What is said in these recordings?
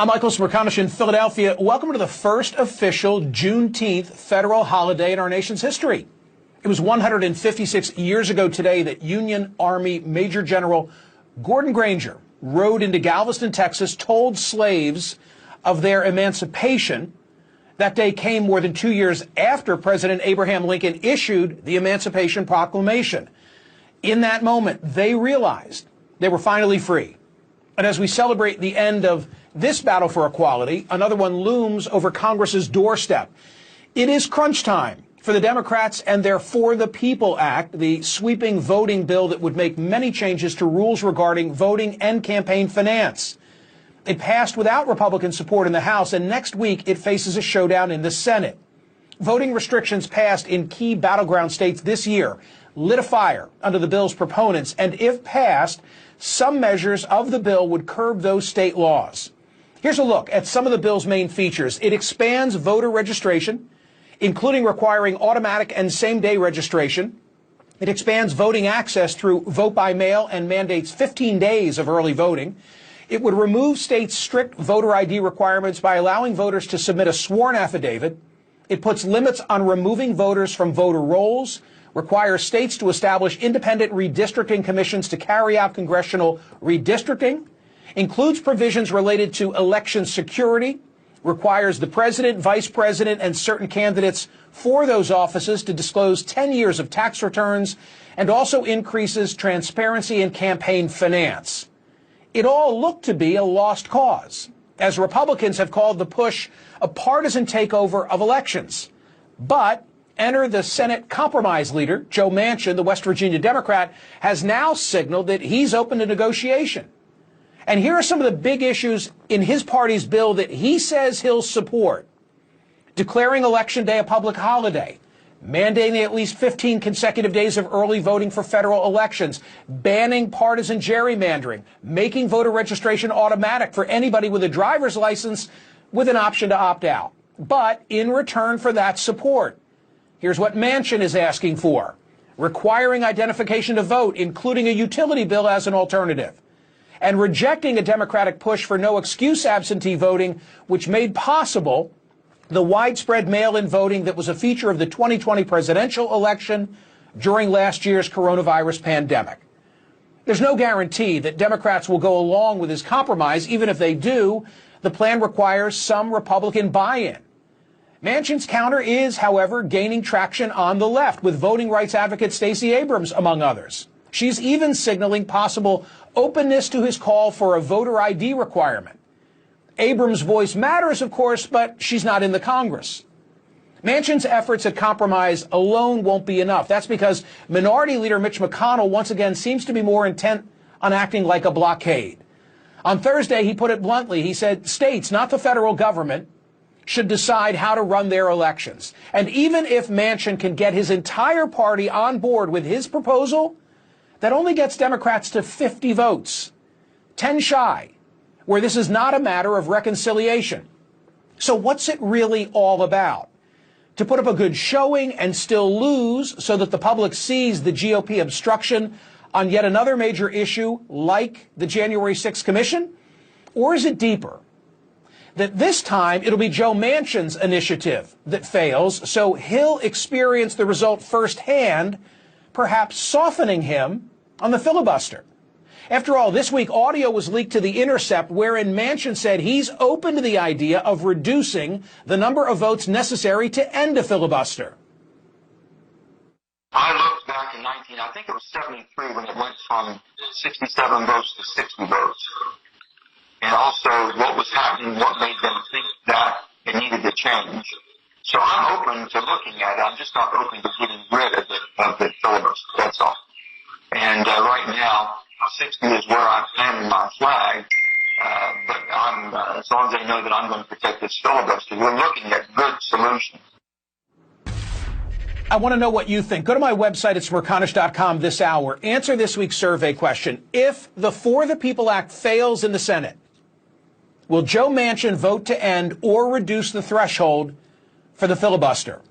I'm Michael Smerconish in Philadelphia. Welcome to the first official Juneteenth federal holiday in our nation's history. It was 156 years ago today that Union Army Major General Gordon Granger rode into Galveston, Texas, told slaves of their emancipation. That day came more than 2 years after President Abraham Lincoln issued the Emancipation Proclamation. In that moment, they realized they were finally free. And as we celebrate the end of this battle for equality, another one looms over Congress's doorstep. It is crunch time for the Democrats and their For the People Act, the sweeping voting bill that would make many changes to rules regarding voting and campaign finance. It passed without Republican support in the House, and next week it faces a showdown in the Senate. Voting restrictions passed in key battleground states this year lit a fire under the bill's proponents, and if passed, some measures of the bill would curb those state laws. Here's a look at some of the bill's main features. It expands voter registration, including requiring automatic and same-day registration. It expands voting access through vote by mail and mandates 15 days of early voting. It would remove states' strict voter ID requirements by allowing voters to submit a sworn affidavit. It puts limits on removing voters from voter rolls, requires states to establish independent redistricting commissions to carry out congressional redistricting, includes provisions related to election security, requires the president, vice president, and certain candidates for those offices to disclose 10 years of tax returns, and also increases transparency in campaign finance. It all looked to be a lost cause, as Republicans have called the push a partisan takeover of elections. But enter the Senate compromise leader, Joe Manchin, the West Virginia Democrat, has now signaled that he's open to negotiation. And here are some of the big issues in his party's bill that he says he'll support. Declaring Election Day a public holiday, mandating at least 15 consecutive days of early voting for federal elections, banning partisan gerrymandering, making voter registration automatic for anybody with a driver's license with an option to opt out. But in return for that support, here's what Manchin is asking for: requiring identification to vote, including a utility bill as an alternative, and rejecting a Democratic push for no-excuse absentee voting, which made possible the widespread mail-in voting that was a feature of the 2020 presidential election during last year's coronavirus pandemic. There's no guarantee that Democrats will go along with his compromise. Even if they do, the plan requires some Republican buy-in. Manchin's counter is, however, gaining traction on the left, with voting rights advocate Stacey Abrams, among others. She's even signaling possible openness to his call for a voter ID requirement. Abrams' voice matters, of course, but she's not in the Congress. Manchin's efforts at compromise alone won't be enough. That's because Minority Leader Mitch McConnell once again seems to be more intent on acting like a blockade. On Thursday, he put it bluntly. He said states, not the federal government, should decide how to run their elections. And even if Manchin can get his entire party on board with his proposal, that only gets Democrats to 50 votes, 10 shy, where this is not a matter of reconciliation. So what's it really all about? To put up a good showing and still lose so that the public sees the GOP obstruction on yet another major issue like the January 6th Commission? Or is it deeper? That this time it'll be Joe Manchin's initiative that fails, so he'll experience the result firsthand, perhaps softening him on the filibuster. After all, this week audio was leaked to The Intercept wherein Manchin said he's open to the idea of reducing the number of votes necessary to end a filibuster. I looked back in I think it was 73 when it went from 67 votes to 60 votes. And also what was happening, what made them think that it needed to change. So I'm open to looking at it. I'm just not open to getting rid of the filibuster. That's all. And right now, 60 is where I'm planting my flag. But as long as they know that I'm going to protect this filibuster, we're looking at good solutions. I want to know what you think. Go to my website at smerconish.com this hour. Answer this week's survey question. If the For the People Act fails in the Senate, will Joe Manchin vote to end or reduce the threshold for the filibuster?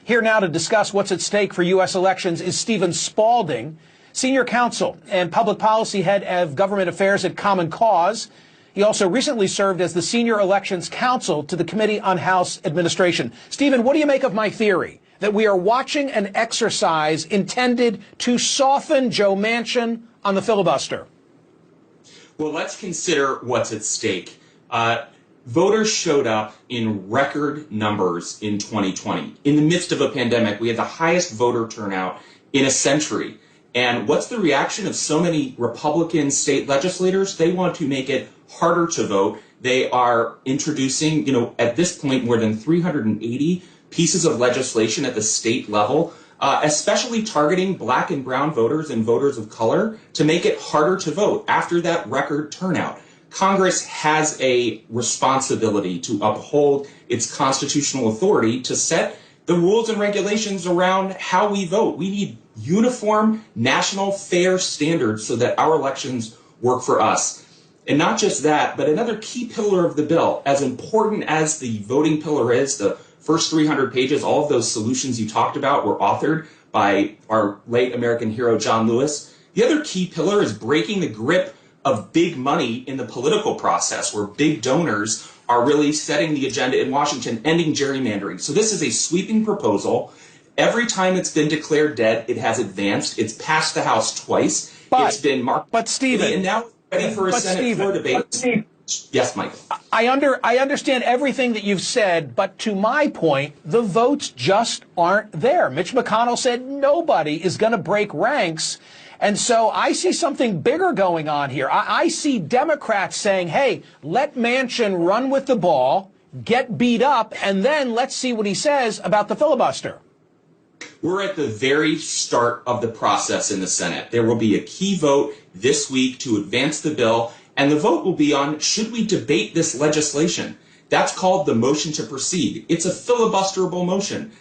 Here now to discuss what's at stake for U.S. elections is Stephen Spalding, Senior Counsel and Public Policy Head of Government Affairs at Common Cause. He also recently served as the senior elections counsel to the Committee on House Administration. Stephen, what do you make of my theory that we are watching an exercise intended to soften Joe Manchin on the filibuster? Well, let's consider what's at stake. Voters showed up in record numbers in 2020. In the midst of a pandemic, we had the highest voter turnout in a century. And what's the reaction of so many Republican state legislators? They want to make it harder to vote. They are introducing, at this point, more than 380 pieces of legislation at the state level, especially targeting black and brown voters and voters of color to make it harder to vote after that record turnout. Congress has a responsibility to uphold its constitutional authority to set the rules and regulations around how we vote. We need uniform, national, fair standards so that our elections work for us. And not just that, but another key pillar of the bill, as important as the voting pillar is, the first 300 pages, all of those solutions you talked about were authored by our late American hero, John Lewis. The other key pillar is breaking the grip of big money in the political process, where big donors are really setting the agenda in Washington, ending gerrymandering. So this is a sweeping proposal. Every time it's been declared dead, it has advanced. It's passed the House twice. It's been marked. But Stephen, and now ready for a Senate floor debate. Yes, Michael. I understand everything that you've said, but to my point, the votes just aren't there. Mitch McConnell said nobody is going to break ranks. And so I see something bigger going on here. I see Democrats saying, hey, let Manchin run with the ball, get beat up, and then let's see what he says about the filibuster. We're at the very start of the process in the Senate. There will be a key vote this week to advance the bill, and the vote will be on, should we debate this legislation? That's called the motion to proceed. It's a filibusterable motion.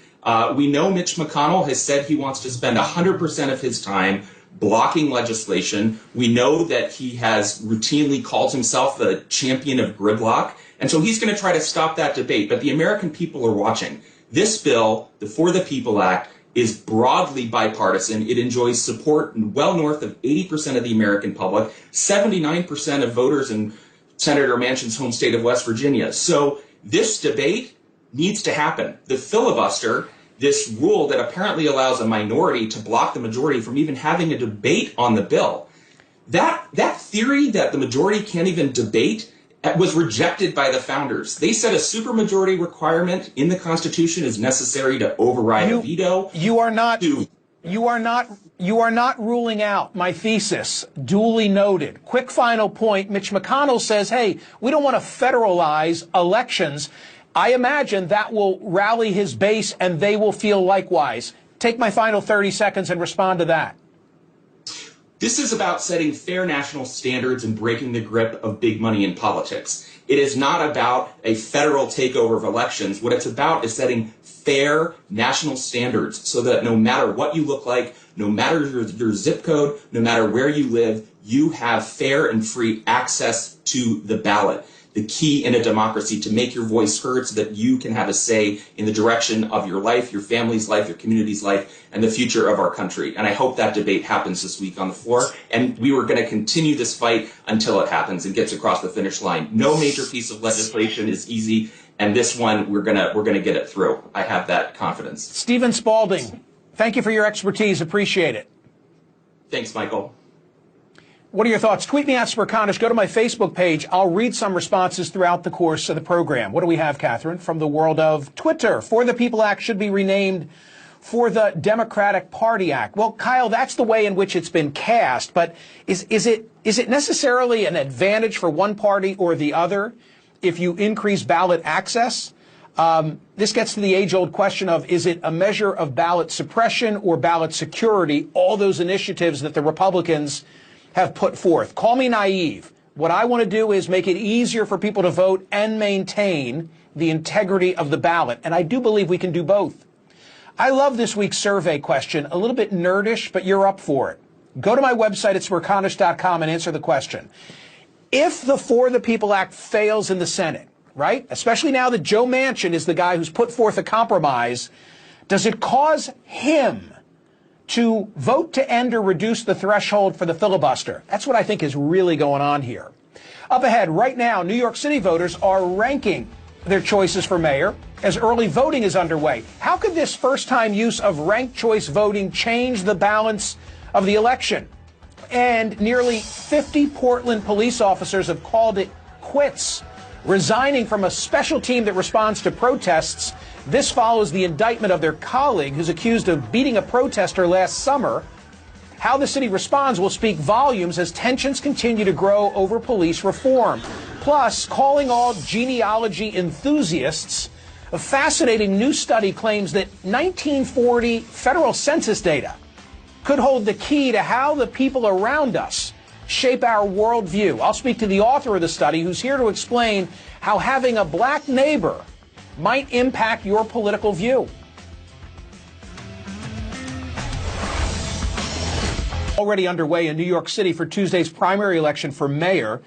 We know Mitch McConnell has said he wants to spend 100% of his time blocking legislation. We know that he has routinely called himself the champion of gridlock, and so he's going to try to stop that debate. But the American people are watching. This bill, the For the People Act, is broadly bipartisan. It enjoys support well north of 80% of the American public, 79% of voters in Senator Manchin's home state of West Virginia. So this debate needs to happen. The filibuster, this rule that apparently allows a minority to block the majority from even having a debate on the bill, that theory that the majority can't even debate was rejected by the founders. They said a supermajority requirement in the Constitution is necessary to override a veto. You are not ruling out my thesis. Duly noted. Quick final point. Mitch McConnell says, hey, we don't want to federalize elections. I imagine that will rally his base and they will feel likewise. Take my final 30 seconds and respond to that. This is about setting fair national standards and breaking the grip of big money in politics. It is not about a federal takeover of elections. What it's about is setting fair national standards so that no matter what you look like, no matter your zip code, no matter where you live, you have fair and free access to the ballot. The key in a democracy to make your voice heard so that you can have a say in the direction of your life, your family's life, your community's life, and the future of our country. And I hope that debate happens this week on the floor. And we were going to continue this fight until it happens and gets across the finish line. No major piece of legislation is easy, and this one we're gonna get it through. I have that confidence. Stephen Spalding, thank you for your expertise. Appreciate it. Thanks, Michael. What are your thoughts? Tweet me at Smerconish. Go to my Facebook page. I'll read some responses throughout the course of the program. What do we have, Catherine, from the world of Twitter? For the People Act should be renamed For the Democratic Party Act. Well, Kyle, that's the way in which it's been cast. But is it necessarily an advantage for one party or the other if you increase ballot access? This gets to the age-old question of, is it a measure of ballot suppression or ballot security? All those initiatives that the Republicans have put forth. Call me naive. What I want to do is make it easier for people to vote and maintain the integrity of the ballot. And I do believe we can do both. I love this week's survey question. A little bit nerdish, but you're up for it. Go to my website at smerconish.com and answer the question. If the For the People Act fails in the Senate, right, especially now that Joe Manchin is the guy who's put forth a compromise, does it cause him to vote to end or reduce the threshold for the filibuster? That's what I think is really going on here. Up ahead, right now, New York City voters are ranking their choices for mayor as early voting is underway. How could this first-time use of ranked choice voting change the balance of the election? And nearly 50 Portland police officers have called it quits, resigning from a special team that responds to protests. This follows the indictment of their colleague who's accused of beating a protester last summer. How the city responds will speak volumes as tensions continue to grow over police reform. Plus, calling all genealogy enthusiasts, a fascinating new study claims that 1940 federal census data could hold the key to how the people around us shape our worldview. I'll speak to the author of the study, who's here to explain how having a black neighbor might impact your political view. Already underway in New York City for Tuesday's primary election for mayor.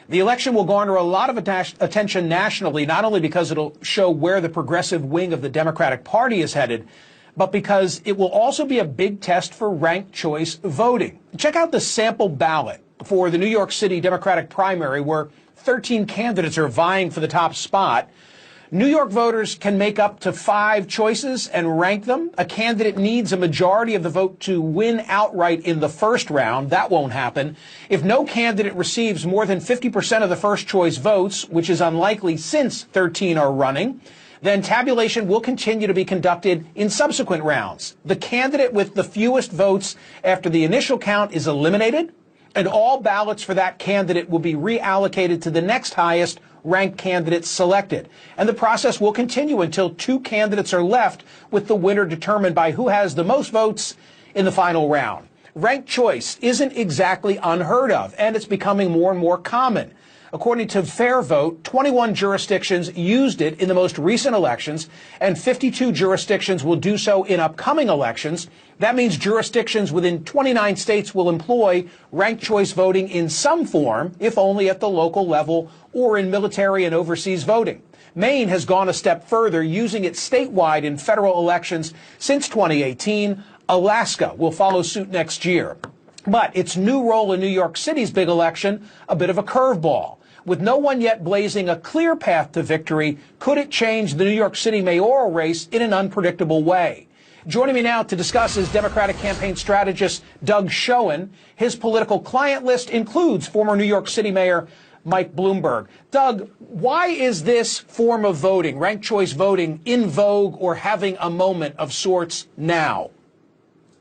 The election will garner a lot of attention nationally, not only because it'll show where the progressive wing of the Democratic Party is headed, but because it will also be a big test for ranked choice voting. Check out the sample ballot for the New York City Democratic primary, where 13 candidates are vying for the top spot. New York voters can make up to 5 choices and rank them. A candidate needs a majority of the vote to win outright in the first round. That won't happen. If no candidate receives more than 50% of the first choice votes, which is unlikely since 13 are running, then tabulation will continue to be conducted in subsequent rounds. The candidate with the fewest votes after the initial count is eliminated, and all ballots for that candidate will be reallocated to the next highest ranked candidates selected. And the process will continue until 2 candidates are left, with the winner determined by who has the most votes in the final round. Ranked choice isn't exactly unheard of, and it's becoming more and more common. According to Fair Vote, 21 jurisdictions used it in the most recent elections, and 52 jurisdictions will do so in upcoming elections. That means jurisdictions within 29 states will employ ranked choice voting in some form, if only at the local level or in military and overseas voting. Maine has gone a step further, using it statewide in federal elections since 2018. Alaska will follow suit next year. But its new role in New York City's big election, a bit of a curveball. With no one yet blazing a clear path to victory, could it change the New York City mayoral race in an unpredictable way? Joining me now to discuss is Democratic campaign strategist Doug Schoen. His political client list includes former New York City Mayor Mike Bloomberg. Doug, why is this form of voting, ranked choice voting, in vogue or having a moment of sorts now?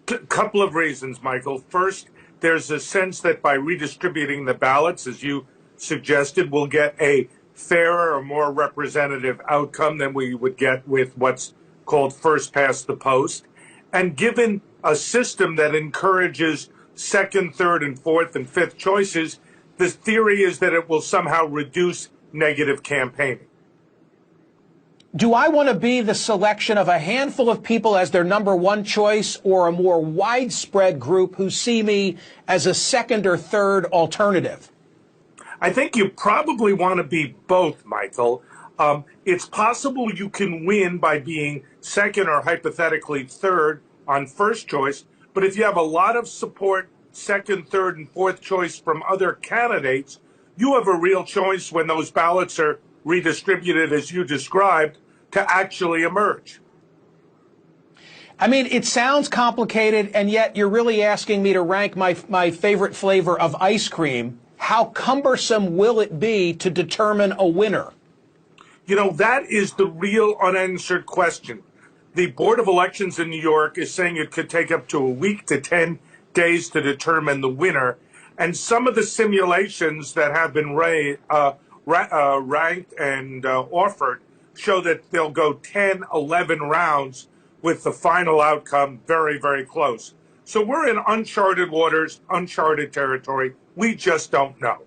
Couple of reasons, Michael. First, there's a sense that by redistributing the ballots, as you suggested, we'll get a fairer or more representative outcome than we would get with what's called first past the post. And given a system that encourages second, third, and fourth and fifth choices, the theory is that it will somehow reduce negative campaigning. Do I want to be the selection of a handful of people as their number one choice, or a more widespread group who see me as a second or third alternative? I think you probably want to be both, Michael. It's possible you can win by being second or hypothetically third on first choice, but if you have a lot of support, second, third, and fourth choice from other candidates, you have a real choice when those ballots are redistributed as you described to actually emerge. I mean, it sounds complicated, and yet you're really asking me to rank my favorite flavor of ice cream. How cumbersome will it be to determine a winner? You know, that is the real unanswered question. The Board of Elections in New York is saying it could take up to a week to 10 days to determine the winner. And some of the simulations that have been ranked and offered show that they'll go 10, 11 rounds with the final outcome very, very close. So we're in uncharted waters, uncharted territory. We just don't know.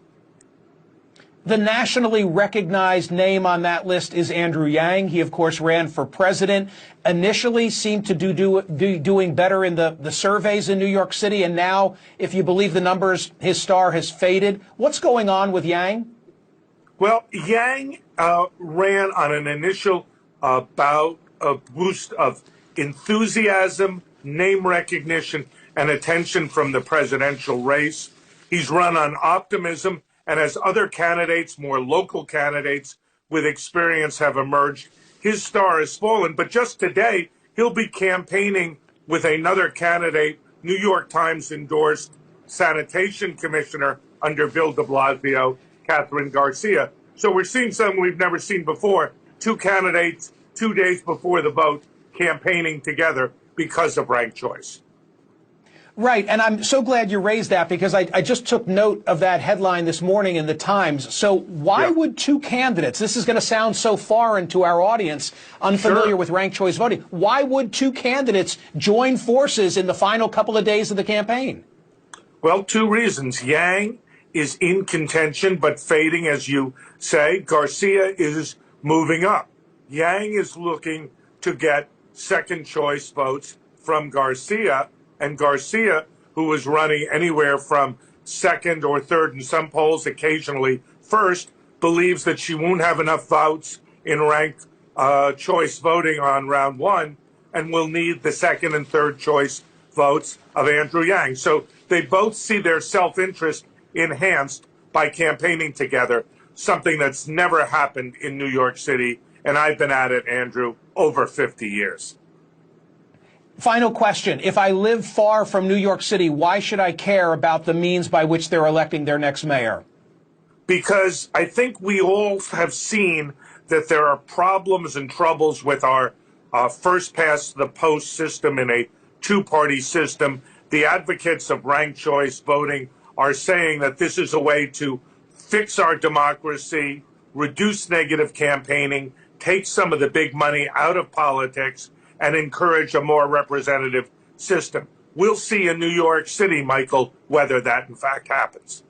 The nationally recognized name on that list is Andrew Yang. He, of course, ran for president. Initially seemed to doing better in the surveys in New York City. And now, if you believe the numbers, his star has faded. What's going on with Yang? Well, Yang ran on an initial bout of boost of enthusiasm, name recognition, and attention from the presidential race. He's run on optimism And as other candidates, more local candidates with experience have emerged, his star has fallen. But just today, he'll be campaigning with another candidate, New York Times endorsed sanitation commissioner under Bill de Blasio, Catherine Garcia. So we're seeing something we've never seen before. Two candidates 2 days before the vote campaigning together because of ranked choice. Right, and I'm so glad you raised that because I just took note of that headline this morning in the Times. So why would two candidates, this is going to sound so foreign to our audience, unfamiliar with ranked choice voting, why would two candidates join forces in the final couple of days of the campaign? Well, two reasons. Yang is in contention but fading, as you say. Garcia is moving up. Yang is looking to get second choice votes from Garcia, and Garcia, who was running anywhere from second or third in some polls, occasionally first, believes that she won't have enough votes in ranked choice voting on round one and will need the second and third choice votes of Andrew Yang. So they both see their self-interest enhanced by campaigning together, something that's never happened in New York City. And I've been at it, Andrew, over 50 years. Final question. If I live far from New York City, why should I care about the means by which they're electing their next mayor? Because I think we all have seen that there are problems and troubles with our first past the post system in a two-party system. The advocates of ranked choice voting are saying that this is a way to fix our democracy, reduce negative campaigning, take some of the big money out of politics, and encourage a more representative system. We'll see in New York City, Michael, whether that in fact happens.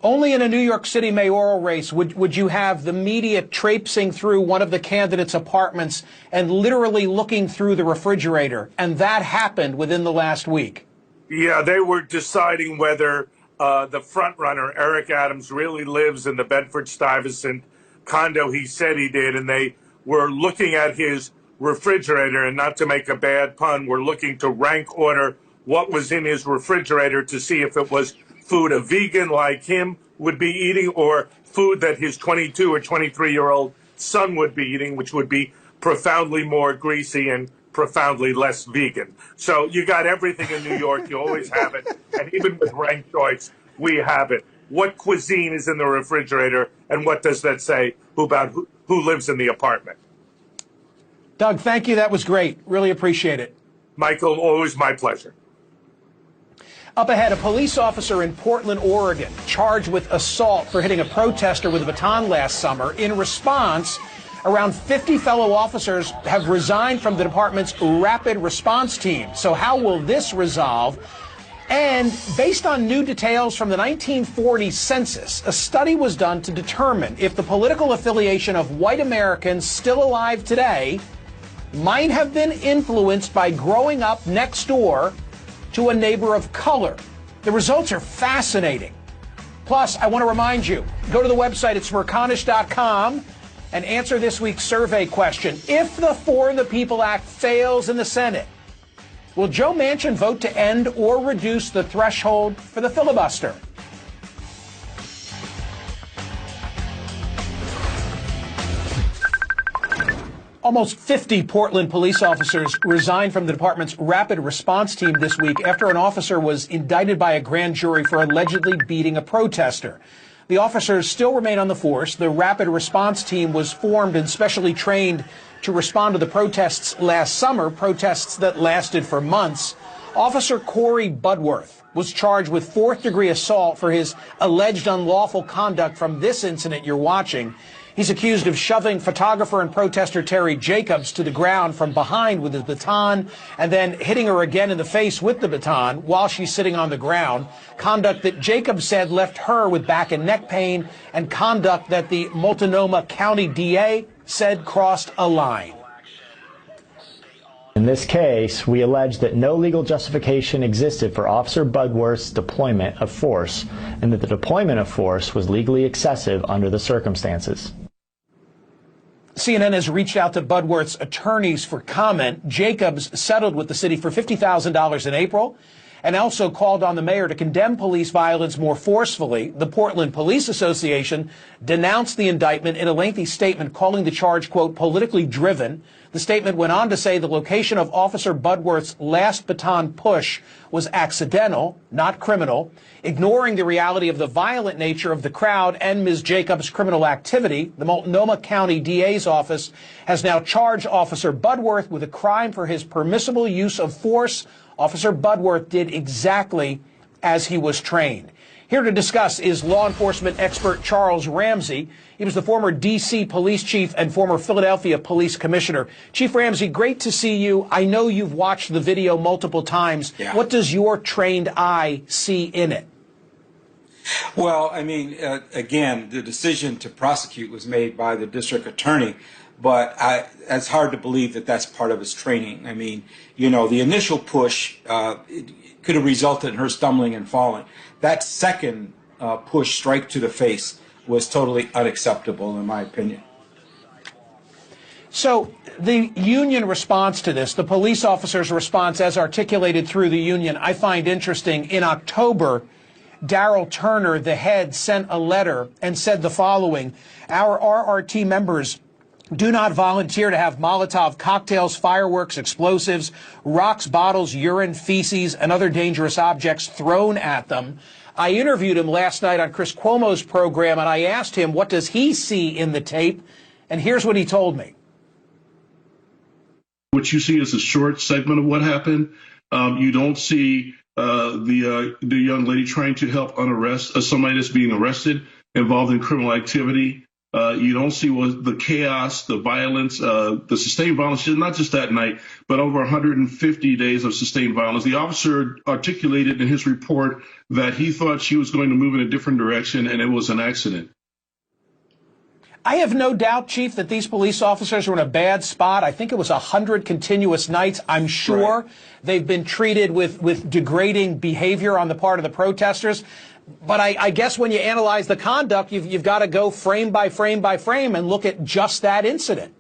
Only in a New York City mayoral race would you have the media traipsing through one of the candidates' apartments and literally looking through the refrigerator. And that happened within the last week. Yeah, they were deciding whether the front runner, Eric Adams, really lives in the Bedford-Stuyvesant condo he said he did. And they were looking at his refrigerator, and not to make a bad pun, we're looking to rank order what was in his refrigerator to see if it was food a vegan like him would be eating or food that his 22 or 23-year-old son would be eating, which would be profoundly more greasy and profoundly less vegan. So you got everything in New York. You always have it. And even with ranked choice, we have it. What cuisine is in the refrigerator, and what does that say about who lives in the apartment? Doug, thank you. That was great. Really appreciate it. Michael, always my pleasure. Up ahead, a police officer in Portland, Oregon, charged with assault for hitting a protester with a baton last summer. In response, around 50 fellow officers have resigned from the department's rapid response team. So how will this resolve? And based on new details from the 1940 census, a study was done to determine if the political affiliation of white Americans still alive today might have been influenced by growing up next door to a neighbor of color. The results are fascinating. Plus, I want to remind you, go to the website at smerconish.com and answer this week's survey question. If the For the People Act fails in the Senate, will Joe Manchin vote to end or reduce the threshold for the filibuster? Almost 50 Portland police officers resigned from the department's rapid response team this week after an officer was indicted by a grand jury for allegedly beating a protester. The officers still remain on the force. The rapid response team was formed and specially trained to respond to the protests last summer, protests that lasted for months. Officer Corey Budworth was charged with fourth-degree assault for his alleged unlawful conduct from this incident you're watching. He's accused of shoving photographer and protester Terry Jacobs to the ground from behind with his baton and then hitting her again in the face with the baton while she's sitting on the ground, conduct that Jacobs said left her with back and neck pain, and conduct that the Multnomah County DA said crossed a line. In this case, we allege that no legal justification existed for Officer Budworth's deployment of force, and that the deployment of force was legally excessive under the circumstances. CNN has reached out to Budworth's attorneys for comment. Jacobs settled with the city for $50,000 in April and also called on the mayor to condemn police violence more forcefully. The Portland Police Association denounced the indictment in a lengthy statement, calling the charge, quote, politically driven. The statement went on to say the location of Officer Budworth's last baton push was accidental, not criminal, ignoring the reality of the violent nature of the crowd and Ms. Jacobs' criminal activity. The Multnomah County DA's office has now charged Officer Budworth with a crime for his permissible use of force. Officer Budworth did exactly as he was trained. Here to discuss is law enforcement expert Charles Ramsey. He was the former D.C. police chief and former Philadelphia police commissioner. Chief Ramsey, great to see you. I know you've watched the video multiple times. Yeah. What does your trained eye see in it? Well, I mean, again, the decision to prosecute was made by the district attorney, but it's hard to believe that that's part of his training. I mean, you know, the initial push it could have resulted in her stumbling and falling. That second push, strike to the face, was totally unacceptable, in my opinion. So the union response to this, the police officers' response as articulated through the union, I find interesting. In October, Darrell Turner, the head, sent a letter and said the following: our RRT members do not volunteer to have Molotov cocktails, fireworks, explosives, rocks, bottles, urine, feces, and other dangerous objects thrown at them. I interviewed him last night on Chris Cuomo's program, and I asked him what does he see in the tape, and here's what he told me. What you see is a short segment of what happened. You don't see the young lady trying to help unarrest somebody that's being arrested, involved in criminal activity. You don't see the chaos, the violence, the sustained violence, not just that night, but over 150 days of sustained violence. The officer articulated in his report that he thought she was going to move in a different direction, and it was an accident. I have no doubt, Chief, that these police officers were in a bad spot. I think it was 100 continuous nights. I'm sure they've been treated with degrading behavior on the part of the protesters. But I guess when you analyze the conduct, you've got to go frame by frame by frame and look at just that incident.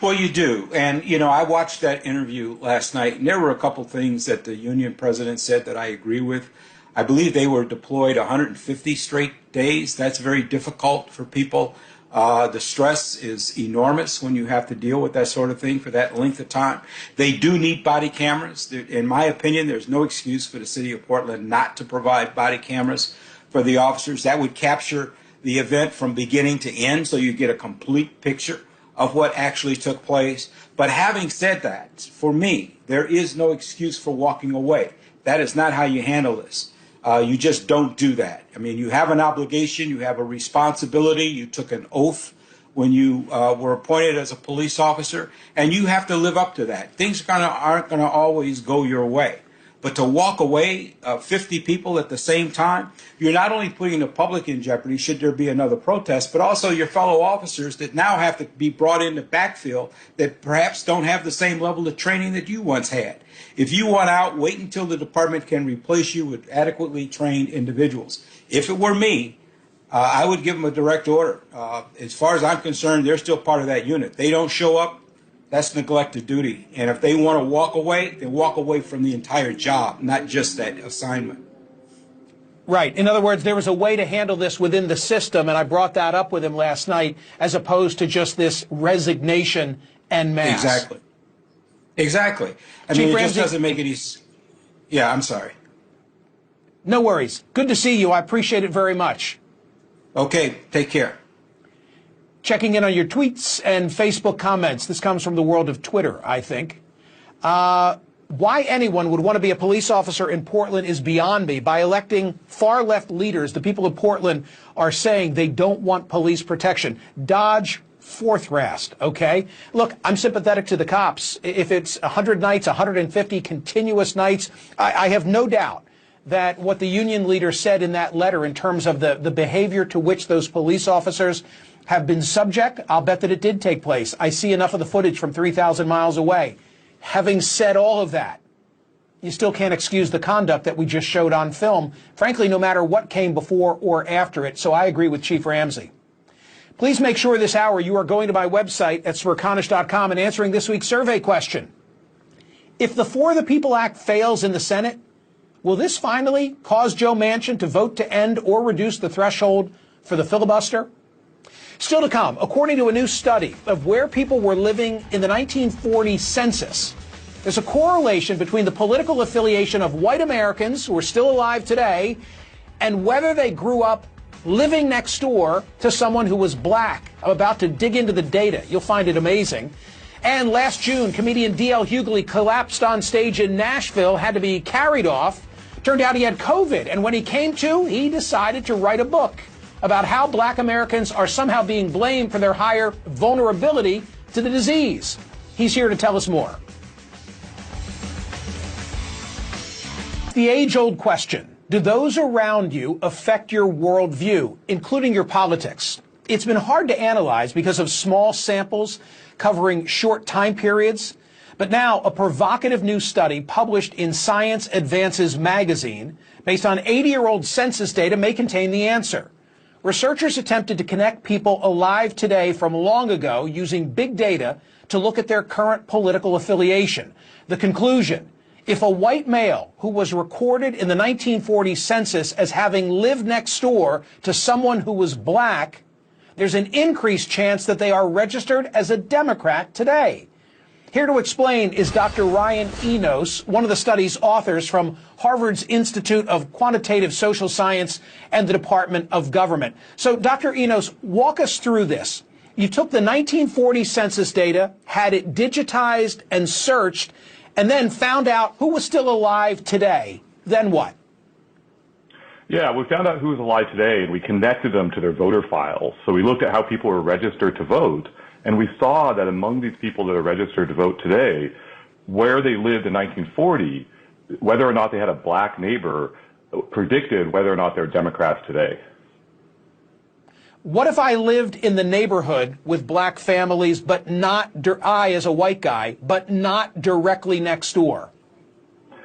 Well, you do. And, you know, I watched that interview last night, and there were a couple things that the union president said that I agree with. I believe they were deployed 150 straight days. That's very difficult for people. The stress is enormous when you have to deal with that sort of thing for that length of time. They do need body cameras. In my opinion, there's no excuse for the city of Portland not to provide body cameras for the officers. That would capture the event from beginning to end, so you get a complete picture of what actually took place. But having said that, for me, there is no excuse for walking away. That is not how you handle this. You just don't do that. I mean, you have an obligation, you have a responsibility, you took an oath when you were appointed as a police officer, and you have to live up to that. Things aren't going to always go your way. But to walk away 50 people at the same time, you're not only putting the public in jeopardy should there be another protest, but also your fellow officers that now have to be brought in to backfill that perhaps don't have the same level of training that you once had. If you want out, wait until the department can replace you with adequately trained individuals. If it were me, I would give them a direct order. As far as I'm concerned, they're still part of that unit. They don't show up, that's neglected duty. And if they want to walk away, they walk away from the entire job, not just that assignment. Right. In other words, there was a way to handle this within the system, and I brought that up with him last night, as opposed to just this resignation en masse. Exactly. Exactly. I Chief mean, it Ramsey, just doesn't make it easy. Yeah, I'm sorry. No worries. Good to see you. I appreciate it very much. Okay, take care. Checking in on your tweets and Facebook comments. This comes from the world of Twitter, I think. Why anyone would want to be a police officer in Portland is beyond me. By electing far-left leaders, the people of Portland are saying they don't want police protection. Dodge fourth rast, okay? Look, I'm sympathetic to the cops. If it's 100 nights, 150 continuous nights, I have no doubt that what the union leader said in that letter in terms of the behavior to which those police officers have been subject, I'll bet that it did take place. I see enough of the footage from 3,000 miles away. Having said all of that, you still can't excuse the conduct that we just showed on film, frankly, no matter what came before or after it. So I agree with Chief Ramsey. Please make sure this hour you are going to my website at smerconish.com and answering this week's survey question. If the For the People Act fails in the Senate, Will this finally cause Joe Manchin to vote to end or reduce the threshold for the filibuster? Still to come, according to a new study of where people were living in the 1940 census, there's a correlation between the political affiliation of white Americans who are still alive today and whether they grew up living next door to someone who was black. I'm about to dig into the data. You'll find it amazing. And last June, comedian D.L. Hughley collapsed on stage in Nashville, had to be carried off. Turned out he had COVID, and when he came to, he decided to write a book about how black Americans are somehow being blamed for their higher vulnerability to the disease. He's here to tell us more. The age-old question, do those around you affect your worldview, including your politics? It's been hard to analyze because of small samples covering short time periods. But now a provocative new study published in Science Advances magazine based on 80-year-old census data may contain the answer. Researchers attempted to connect people alive today from long ago using big data to look at their current political affiliation. The conclusion, if a white male who was recorded in the 1940 census as having lived next door to someone who was black, there's an increased chance that they are registered as a Democrat today. Here to explain is Dr. Ryan Enos, one of the study's authors from Harvard's Institute of Quantitative Social Science and the Department of Government. So, Dr. Enos, walk us through this. You took the 1940 census data, had it digitized and searched, and then found out who was still alive today. Then what? Yeah, we found out who was alive today, and we connected them to their voter files. So we looked at how people were registered to vote. And we saw that among these people that are registered to vote today, where they lived in 1940, whether or not they had a black neighbor predicted whether or not they're Democrats today. What if I lived in the neighborhood with black families, but not, I as a white guy, but not directly next door?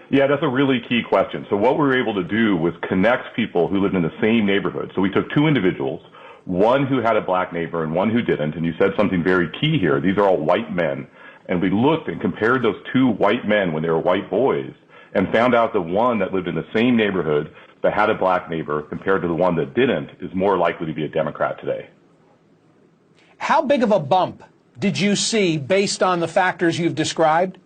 Yeah, that's a really key question. So what we were able to do was connect people who lived in the same neighborhood. So we took two individuals, one who had a black neighbor and one who didn't, and you said something very key here. These are all white men. And we looked and compared those two white men when they were white boys and found out the one that lived in the same neighborhood that had a black neighbor compared to the one that didn't is more likely to be a Democrat today. How big of a bump did you see based on the factors you've described?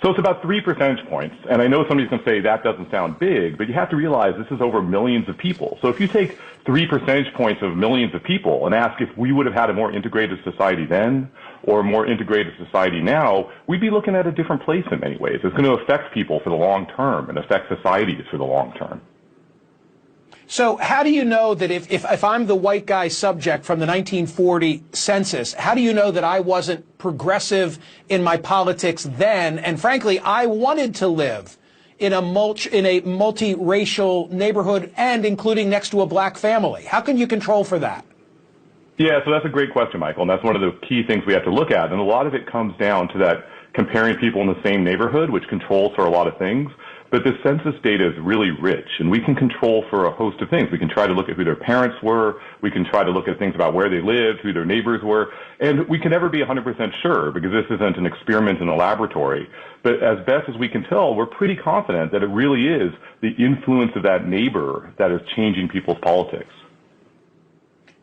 So it's about 3 percentage points. And I know somebody's going to say that doesn't sound big, but you have to realize this is over millions of people. So if you take 3 percentage points of millions of people and ask if we would have had a more integrated society then or a more integrated society now, we'd be looking at a different place in many ways. It's going to affect people for the long term and affect societies for the long term. So how do you know that if I'm the white guy subject from the 1940 census, how do you know that I wasn't progressive in my politics then? And frankly, I wanted to live in a multiracial neighborhood and including next to a black family. How can you control for that? Yeah, so that's a great question, Michael, and that's one of the key things we have to look at. And a lot of it comes down to that comparing people in the same neighborhood, which controls for a lot of things. But the census data is really rich, and we can control for a host of things. We can try to look at who their parents were. We can try to look at things about where they lived, who their neighbors were. And we can never be 100% sure because this isn't an experiment in a laboratory. But as best as we can tell, we're pretty confident that it really is the influence of that neighbor that is changing people's politics.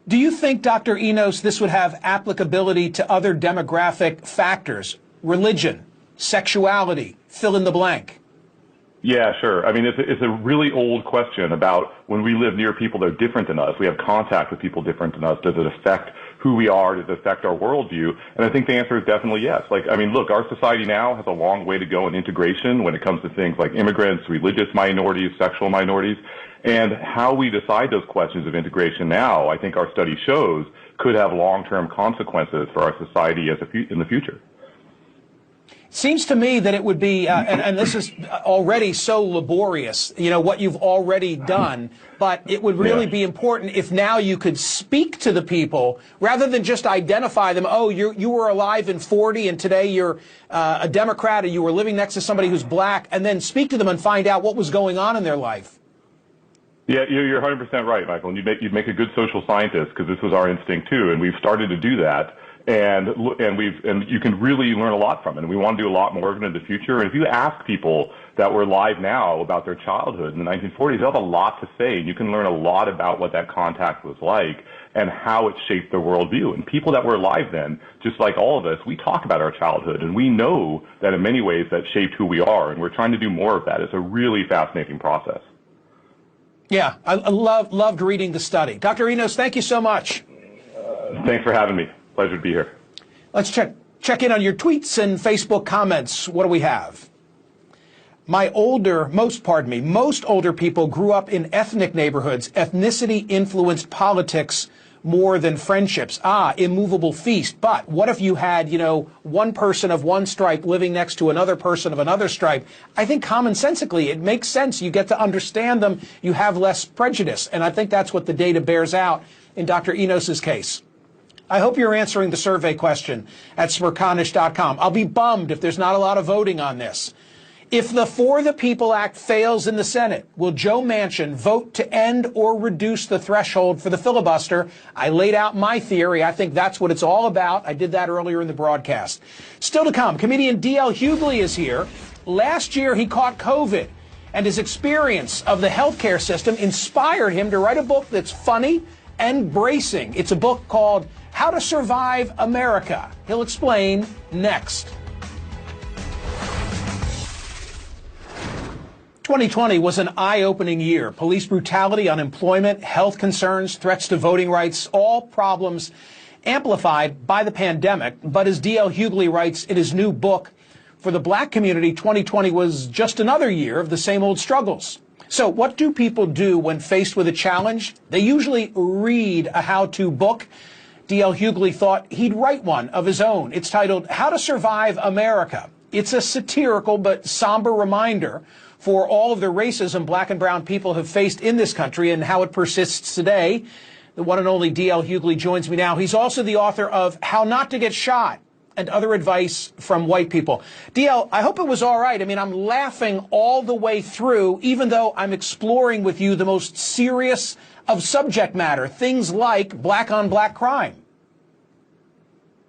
Do you think, Dr. Enos, this would have applicability to other demographic factors, religion, sexuality, fill in the blank? Yeah, sure. I mean, it's a really old question about when we live near people that are different than us. We have contact with people different than us. Does it affect who we are? Does it affect our worldview? And I think the answer is definitely yes. Like, I mean, look, our society now has a long way to go in integration when it comes to things like immigrants, religious minorities, sexual minorities. And how we decide those questions of integration now, I think our study shows, could have long-term consequences for our society in the future. Seems to me that it would be, and this is already so laborious, you know, what you've already done, but it would really be important if now you could speak to the people rather than just identify them. Oh, you were alive in 40 and today you're a Democrat or you were living next to somebody who's black, and then speak to them and find out what was going on in their life. Yeah, you're 100% right, Michael. And you'd make a good social scientist because this was our instinct too, and we've started to do that. And you can really learn a lot from it. And we want to do a lot more of it in the future. And if you ask people that were alive now about their childhood in the 1940s, they'll have a lot to say. And you can learn a lot about what that contact was like and how it shaped their worldview. And people that were alive then, just like all of us, we talk about our childhood, and we know that in many ways that shaped who we are. And we're trying to do more of that. It's a really fascinating process. Yeah, I loved reading the study. Dr. Enos, thank you so much. Thanks for having me. Pleasure to be here. Let's check in on your tweets and Facebook comments. What do we have? Most older people grew up in ethnic neighborhoods. Ethnicity influenced politics more than friendships. Immovable feast. But what if you had, one person of one stripe living next to another person of another stripe? I think commonsensically it makes sense. You get to understand them. You have less prejudice. And I think that's what the data bears out in Dr. Enos's case. I hope you're answering the survey question at smerconish.com. I'll be bummed if there's not a lot of voting on this. If the For the People Act fails in the Senate, will Joe Manchin vote to end or reduce the threshold for the filibuster? I laid out my theory. I think that's what it's all about. I did that earlier in the broadcast. Still to come, comedian D.L. Hughley is here. Last year, he caught COVID, and his experience of the healthcare system inspired him to write a book that's funny and bracing. It's a book called How to Survive America. He'll explain next. 2020 was an eye-opening year. Police brutality, unemployment, health concerns, threats to voting rights, all problems amplified by the pandemic. But as D.L. Hughley writes in his new book, for the black community, 2020 was just another year of the same old struggles. So what do people do when faced with a challenge? They usually read a how-to book. D.L. Hughley thought he'd write one of his own. It's titled How to Survive America. It's a satirical but somber reminder for all of the racism black and brown people have faced in this country and how it persists today. The one and only D.L. Hughley joins me now. He's also the author of How Not to Get Shot and Other Advice from White People. D.L., I hope it was all right. I mean, I'm laughing all the way through, even though I'm exploring with you the most serious of subject matter, things like black-on-black crime.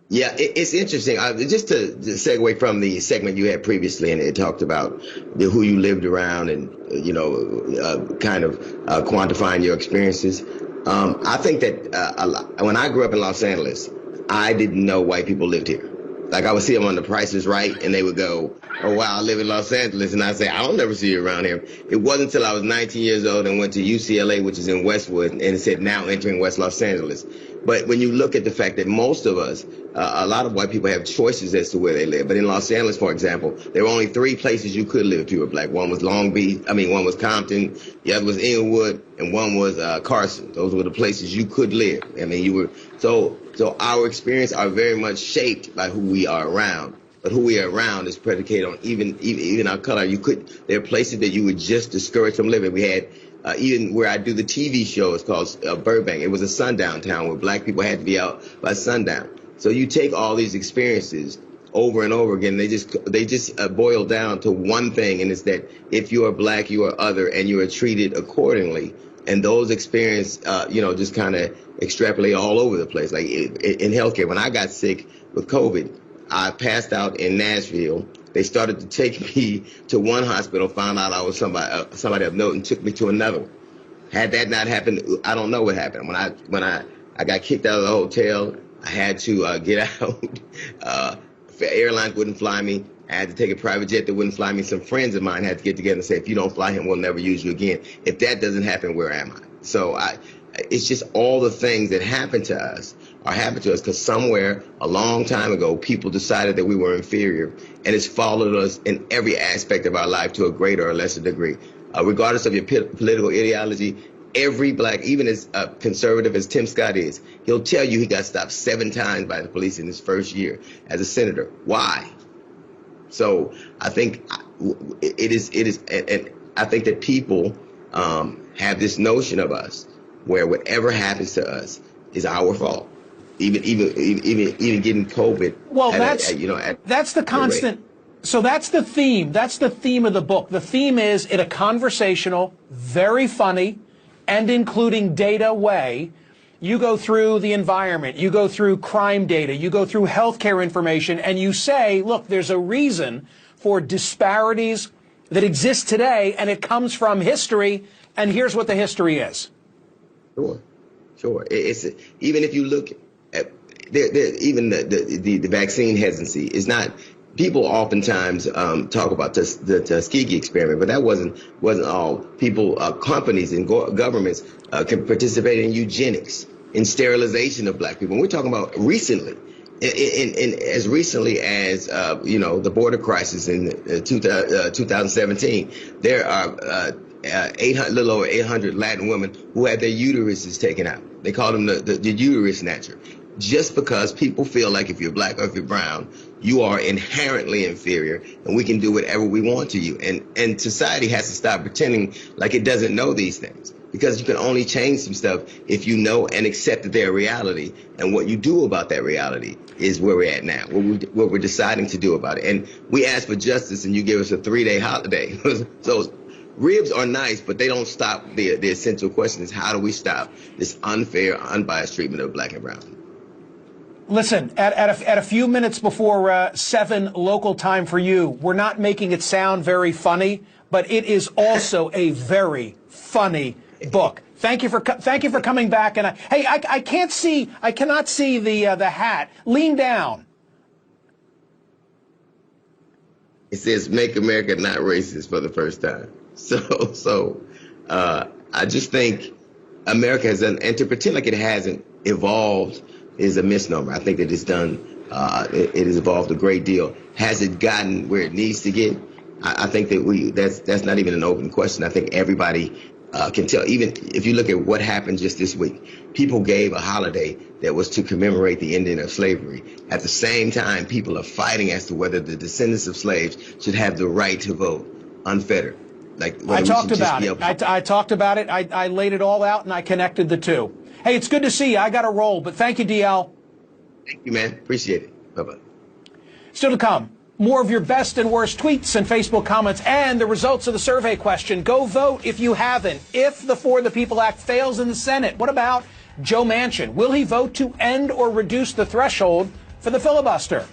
Yeah, it's interesting. Just to segue from the segment you had previously, and it talked about who you lived around and, kind of quantifying your experiences. I think that when I grew up in Los Angeles, I didn't know white people lived here. Like I would see them on The Price is Right, and they would go, "Oh wow, I live in Los Angeles," and I'd say, "I don't never see you around here." It wasn't until I was 19 years old and went to UCLA, which is in Westwood, and it said now entering West Los Angeles. But when you look at the fact that most of us, a lot of white people have choices as to where they live. But in Los Angeles, for example, there were only 3 places you could live if you were black. One was one was Compton, the other was Inglewood, and one was Carson. Those were the places you could live. I mean, so our experience are very much shaped by who we are around. But who we are around is predicated on even our color. There are places that you would just discourage from living. We had even where I do the TV show, it's called Burbank. It was a sundown town where black people had to be out by sundown. So you take all these experiences over and over again. They just boil down to one thing, and it's that if you are black, you are other, and you are treated accordingly. And those experiences, just kind of extrapolate all over the place. Like in healthcare, when I got sick with COVID, I passed out in Nashville. They started to take me to one hospital, found out I was somebody of note, and took me to another one. Had that not happened, I don't know what happened. When I got kicked out of the hotel, I had to get out. Airlines wouldn't fly me. I had to take a private jet that wouldn't fly me. Some friends of mine had to get together and say, if you don't fly him, we'll never use you again. If that doesn't happen, where am I? So it's just all the things that happen to us are happening to us because somewhere a long time ago, people decided that we were inferior, and it's followed us in every aspect of our life to a greater or lesser degree. Regardless of your political ideology, every black, even as conservative as Tim Scott is, he'll tell you he got stopped 7 times by the police in his first year as a senator. Why? So I think it is, and I think that people have this notion of us where whatever happens to us is our fault. Even getting COVID. Well, that's the constant. So that's the theme. That's the theme of the book. The theme is, in a conversational, very funny, and including data way, you go through the environment, you go through crime data, you go through healthcare information, and you say, look, there's a reason for disparities that exist today, and it comes from history, and here's what the history is. Sure. It's even if you look at even the vaccine hesitancy is not. People oftentimes talk about the Tuskegee experiment, but that wasn't all. People, companies, and governments can participate in eugenics, in sterilization of black people. And we're talking about recently, in as recently as the border crisis in 2017. There are 800, little over 800 Latin women who had their uteruses taken out. They call them the uterus snatcher. Just because people feel like if you're black or if you're brown, you are inherently inferior and we can do whatever we want to you. And society has to stop pretending like it doesn't know these things, because you can only change some stuff if you know and accept that they're a reality. And what you do about that reality is where we're at now, what we're deciding to do about it. And we ask for justice and you give us a 3-day holiday. So ribs are nice, but they don't stop the essential question is how do we stop this unfair, unbiased treatment of black and brown? Listen, at a few minutes before 7 local time for you, we're not making it sound very funny, but it is also a very funny book. Thank you for coming back. And I cannot see the hat. Lean down. It says "Make America Not Racist" for the first time. So I just think America has done, and to pretend like it hasn't evolved is a misnomer. I think that it's done, it has evolved a great deal. Has it gotten where it needs to get? I think that that's not even an open question. I think everybody can tell. Even if you look at what happened just this week, people gave a holiday that was to commemorate the ending of slavery. At the same time, people are fighting as to whether the descendants of slaves should have the right to vote unfettered. I talked about it. I talked about it. I laid it all out and I connected the two. Hey, it's good to see you. I got to roll, but thank you, DL. Thank you, man. Appreciate it. Bye-bye. Still to come, more of your best and worst tweets and Facebook comments and the results of the survey question. Go vote if you haven't. If the For the People Act fails in the Senate, what about Joe Manchin? Will he vote to end or reduce the threshold for the filibuster?